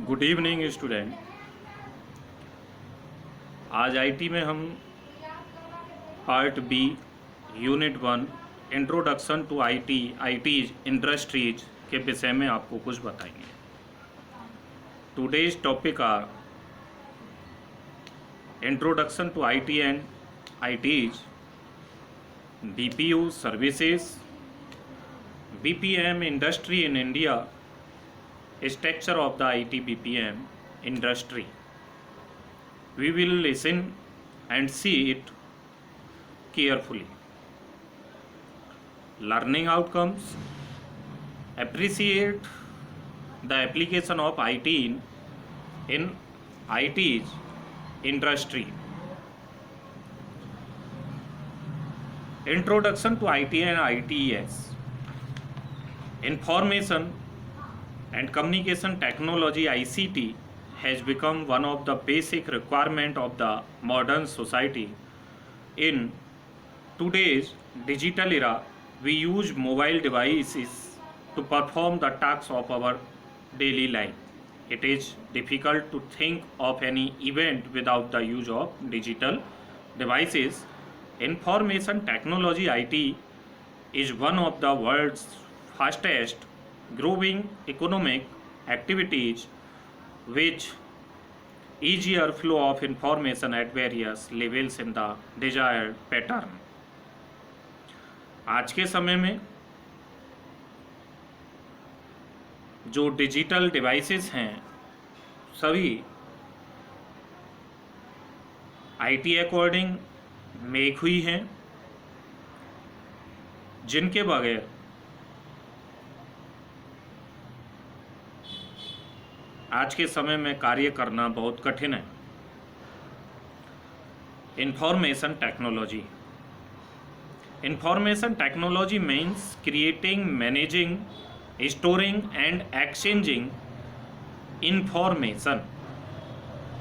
Good evening student. आज IT में हम part B unit 1 introduction to ITES industries के विषय में आपको कुछ बताएंगे। Today's topic are introduction to IT and ITES, BPO services, BPM industry in India, structure of the IT BPM industry. We will listen and see it carefully. Learning outcomes: appreciate the application of IT in IT's industry. Introduction to IT and ITES. Information and communication technology ICT has become one of the basic requirement of the modern society. In today's digital era, we use mobile devices to perform the tasks of our daily life. It is difficult to think of any event without the use of digital devices. Information technology IT is one of the world's fastest growing economic activities, which easier flow of information at various levels in the desired pattern. आज के समय में जो digital devices हैं सभी IT according make हुई हैं, जिनके बगैर आज के समय में कार्य करना बहुत कठिन है। Information technology means creating, managing, storing and exchanging information.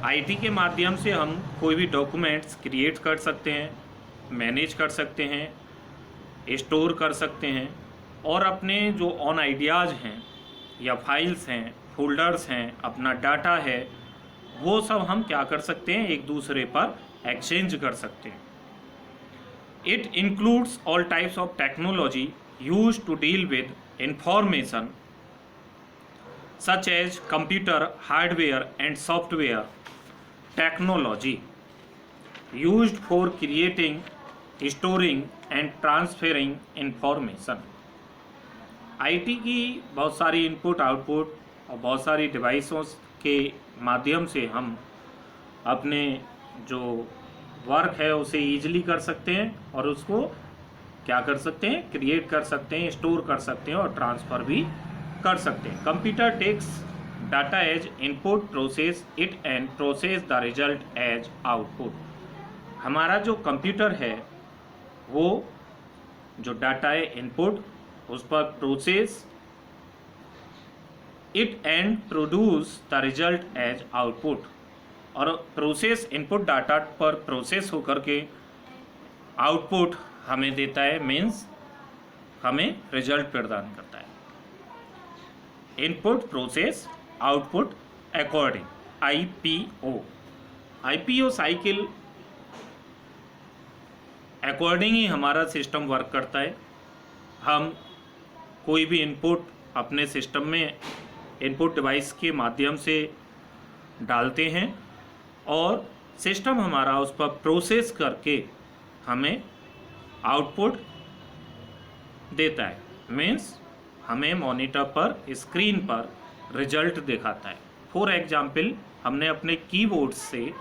IT के माध्यम से हम कोई भी डॉक्यूमेंट्स क्रिएट कर सकते हैं, मैनेज कर सकते हैं, स्टोर कर सकते हैं और अपने जो ऑन आइडियाज़ हैं या फाइल्स हैं, फोल्डर्स हैं, अपना डाटा है, वो सब हम क्या कर सकते हैं, एक दूसरे पर एक्सचेंज कर सकते हैं। It includes all types of technology use to deal with information such as computer, hardware and software technology used for creating, storing and transferring information. IT की बहुत सारी इनपुट आउटपुट और बहुत सारी डिवाइसों के माध्यम से हम अपने जो वर्क है उसे ईजिली कर सकते हैं और उसको क्या कर सकते हैं, क्रिएट कर सकते हैं, स्टोर कर सकते हैं और ट्रांसफ़र भी कर सकते हैं। Computer takes data as input, process it and process the result as output. हमारा जो कंप्यूटर है वो जो डाटा है इनपुट, उस पर process it and produce the result as output, और प्रोसेस इनपुट डाटा पर प्रोसेस होकर के आउटपुट हमें देता है, मीन्स हमें रिजल्ट प्रदान करता है। Input, process, output according IPO cycle according ही हमारा सिस्टम वर्क करता है। हम कोई भी इनपुट अपने सिस्टम में इनपुट डिवाइस के माध्यम से डालते हैं और सिस्टम हमारा उस पर प्रोसेस करके हमें आउटपुट देता है, मीन्स हमें मॉनिटर पर, स्क्रीन पर रिजल्ट दिखाता है। फॉर एग्जाम्पल, हमने अपने कीबोर्ड से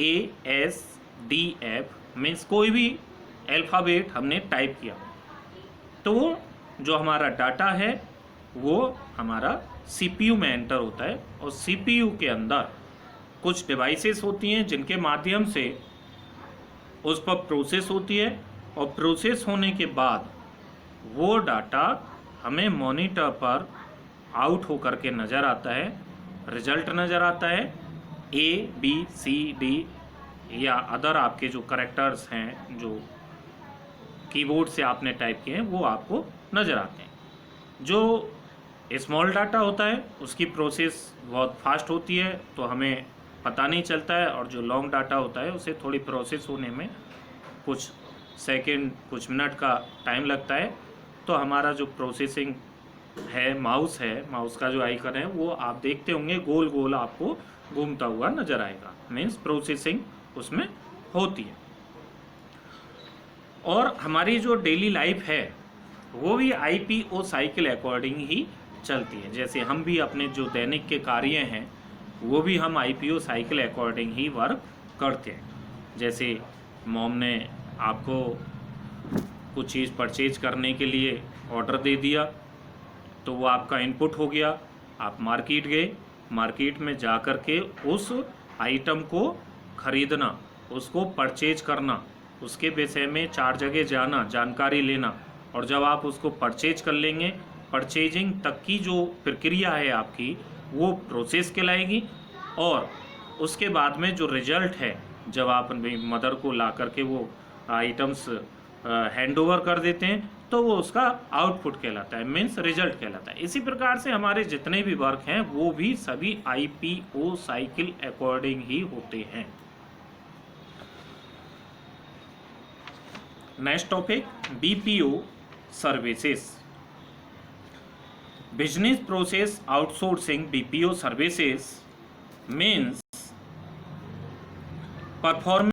ASDF मीन्स कोई भी अल्फ़ाबेट हमने टाइप किया तो जो हमारा डाटा है वो हमारा CPU में एंटर होता है और CPU के अंदर कुछ डिवाइसेस होती हैं जिनके माध्यम से उस पर प्रोसेस होती है और प्रोसेस होने के बाद वो डाटा हमें मॉनिटर पर आउट होकर के नज़र आता है, रिजल्ट नज़र आता है। ABCD या अदर आपके जो करेक्टर्स हैं जो कीबोर्ड से आपने टाइप किए हैं वो आपको नज़र आते हैं। जो स्मॉल डाटा होता है उसकी प्रोसेस बहुत फास्ट होती है तो हमें पता नहीं चलता है, और जो लॉन्ग डाटा होता है उसे थोड़ी प्रोसेस होने में कुछ सेकंड कुछ मिनट का टाइम लगता है। तो हमारा जो प्रोसेसिंग है, माउस का जो आइकन है वो आप देखते होंगे गोल गोल आपको घूमता हुआ नजर आएगा, मीन्स प्रोसेसिंग उसमें होती है। और हमारी जो डेली लाइफ है वो भी आईपीओ साइकिल अकॉर्डिंग ही चलती है। जैसे हम भी अपने जो दैनिक के कार्य हैं वो भी हम आईपीओ साइकिल अकॉर्डिंग ही वर्क करते हैं। जैसे मॉम ने आपको कुछ चीज़ परचेज करने के लिए ऑर्डर दे दिया तो वो आपका इनपुट हो गया, आप मार्केट गए, मार्केट में जा कर के उस आइटम को खरीदना, उसको परचेज करना, उसके विषय में 4 जगह जाना, जानकारी लेना, और जब आप उसको परचेज कर लेंगे, परचेजिंग तक की जो प्रक्रिया है आपकी वो प्रोसेस कहलाएगी। और उसके बाद में जो रिजल्ट है, जब आप मदर को ला करके वो आइटम्स हैंड ओवर कर देते हैं तो वो उसका आउटपुट कहलाता है, मीन्स रिजल्ट कहलाता है। इसी प्रकार से हमारे जितने भी वर्क हैं वो भी सभी आईपीओ साइकिल अकॉर्डिंग ही होते हैं। Next topic, BPO services. Business process outsourcing BPO services means performance